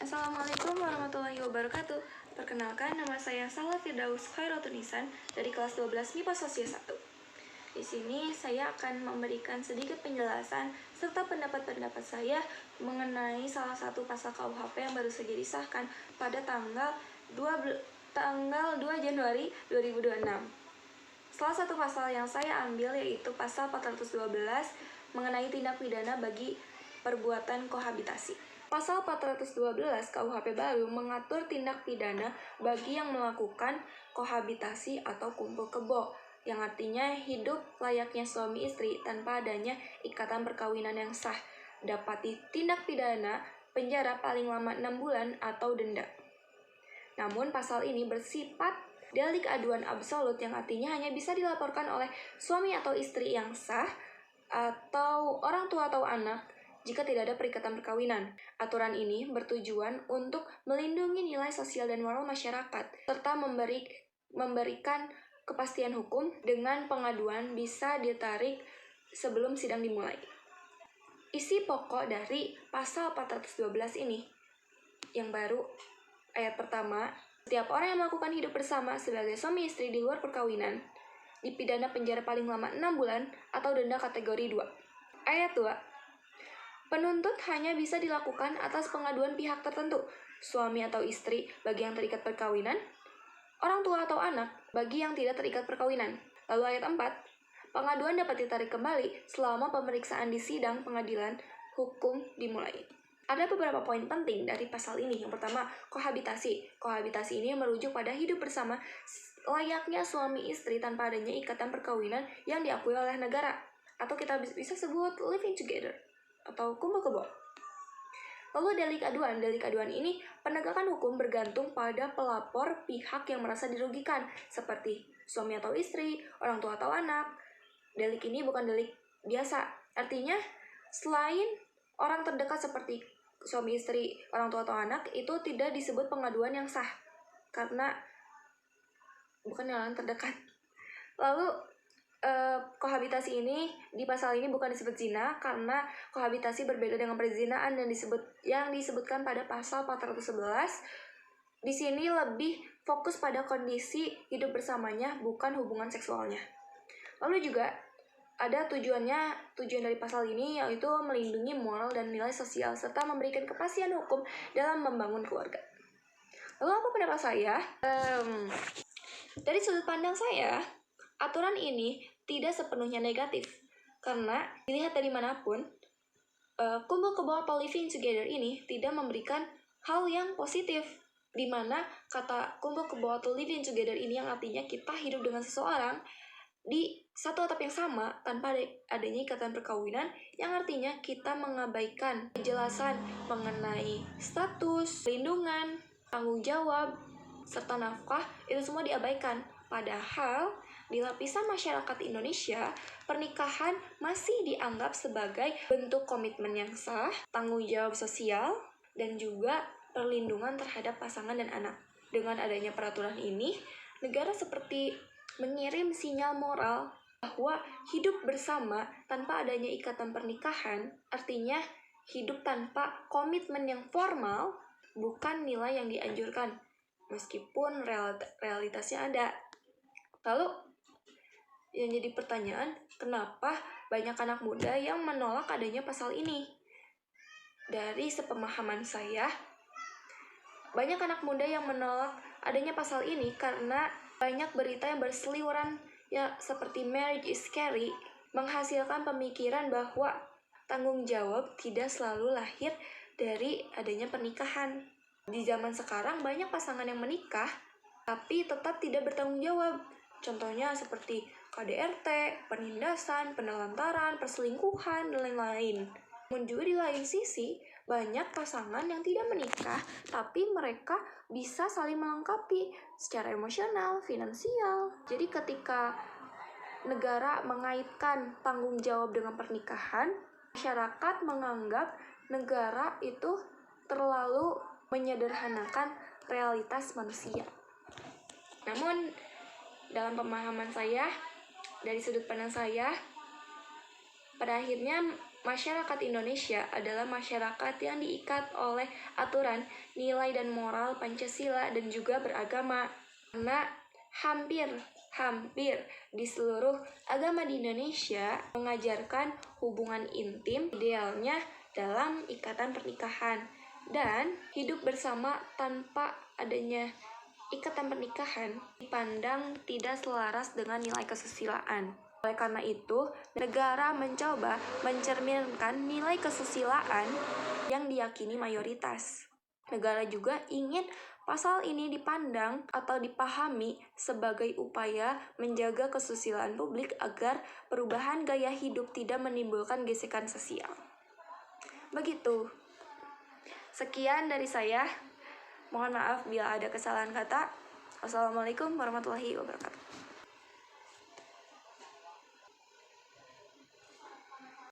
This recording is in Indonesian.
Assalamualaikum warahmatullahi wabarakatuh. Perkenalkan, nama saya Salwa Firdaus Khairatunisan dari kelas 12 MIPA Sosial 1. Di sini saya akan memberikan sedikit penjelasan serta pendapat-pendapat saya mengenai salah satu pasal KUHP yang baru saja disahkan pada tanggal 2 Januari 2026. Salah satu pasal yang saya ambil yaitu pasal 412 mengenai tindak pidana bagi perbuatan kohabitasi. Pasal 412 KUHP baru mengatur tindak pidana bagi yang melakukan kohabitasi atau kumpul kebo, yang artinya hidup layaknya suami istri tanpa adanya ikatan perkawinan yang sah, dapat ditindak pidana penjara paling lama 6 bulan atau denda. Namun pasal ini bersifat delik aduan absolut, yang artinya hanya bisa dilaporkan oleh suami atau istri yang sah atau orang tua atau anak jika tidak ada perikatan perkawinan. Aturan ini bertujuan untuk melindungi nilai sosial dan moral masyarakat, serta memberikan kepastian hukum dengan pengaduan bisa ditarik sebelum sidang dimulai. Isi pokok dari pasal 412 ini yang baru, ayat pertama, setiap orang yang melakukan hidup bersama sebagai suami istri di luar perkawinan dipidana penjara paling lama 6 bulan atau denda kategori 2. Ayat 2, penuntut hanya bisa dilakukan atas pengaduan pihak tertentu, suami atau istri bagi yang terikat perkawinan, orang tua atau anak bagi yang tidak terikat perkawinan. Lalu ayat 4, pengaduan dapat ditarik kembali selama pemeriksaan di sidang pengadilan hukum dimulai. Ada beberapa poin penting dari pasal ini. Yang pertama, kohabitasi. Kohabitasi ini merujuk pada hidup bersama layaknya suami istri tanpa adanya ikatan perkawinan yang diakui oleh negara, atau kita bisa sebut living together atau kumpul kebo. Lalu delik aduan ini penegakan hukum bergantung pada pelapor pihak yang merasa dirugikan, seperti suami atau istri, orang tua atau anak. Delik ini bukan delik biasa, artinya selain orang terdekat seperti suami istri, orang tua atau anak, itu tidak disebut pengaduan yang sah karena bukan yang terdekat. Lalu kohabitasi ini di pasal ini bukan disebut zina karena kohabitasi berbeda dengan perzinaan yang disebutkan pada pasal 411. Di sini lebih fokus pada kondisi hidup bersamanya, bukan hubungan seksualnya. Lalu juga ada tujuan dari pasal ini, yaitu melindungi moral dan nilai sosial serta memberikan kepastian hukum dalam membangun keluarga. Lalu apa pendapat saya? Dari sudut pandang saya, aturan ini tidak sepenuhnya negatif, karena dilihat dari manapun, kumpul kebo atau living together ini tidak memberikan hal yang positif, di mana kata kumpul kebo atau living together ini yang artinya kita hidup dengan seseorang di satu atap yang sama tanpa adanya ikatan perkawinan, yang artinya kita mengabaikan kejelasan mengenai status, perlindungan, tanggung jawab, serta nafkah. Itu semua diabaikan. Padahal di lapisan masyarakat Indonesia, pernikahan masih dianggap sebagai bentuk komitmen yang sah, tanggung jawab sosial, dan juga perlindungan terhadap pasangan dan anak. Dengan adanya peraturan ini, negara seperti mengirim sinyal moral bahwa hidup bersama tanpa adanya ikatan pernikahan artinya hidup tanpa komitmen yang formal, bukan nilai yang dianjurkan, meskipun realitasnya ada. Lalu yang jadi pertanyaan, kenapa banyak anak muda yang menolak adanya pasal ini? Dari sepemahaman saya, banyak anak muda yang menolak adanya pasal ini karena banyak berita yang berseliweran ya seperti marriage is scary, menghasilkan pemikiran bahwa tanggung jawab tidak selalu lahir dari adanya pernikahan. Di zaman sekarang banyak pasangan yang menikah tapi tetap tidak bertanggung jawab. Contohnya seperti KDRT, penindasan, penelantaran, perselingkuhan, dan lain-lain. Namun juga di lain sisi, banyak pasangan yang tidak menikah, tapi mereka bisa saling melengkapi secara emosional, finansial. Jadi ketika negara mengaitkan tanggung jawab dengan pernikahan, masyarakat menganggap negara itu terlalu menyederhanakan realitas manusia. Namun, dalam pemahaman saya, dari sudut pandang saya, pada akhirnya Masyarakat Indonesia adalah masyarakat yang diikat oleh aturan, nilai dan moral Pancasila dan juga beragama. Karena hampir di seluruh agama di Indonesia mengajarkan hubungan intim idealnya dalam ikatan pernikahan dan hidup bersama tanpa adanya ikatan pernikahan dipandang tidak selaras dengan nilai kesusilaan. Oleh karena itu, negara mencoba mencerminkan nilai kesusilaan yang diyakini mayoritas. Negara juga ingin pasal ini dipandang atau dipahami sebagai upaya menjaga kesusilaan publik agar perubahan gaya hidup tidak menimbulkan gesekan sosial. Begitu. Sekian dari saya. Mohon maaf bila ada kesalahan kata. Wassalamualaikum warahmatullahi wabarakatuh.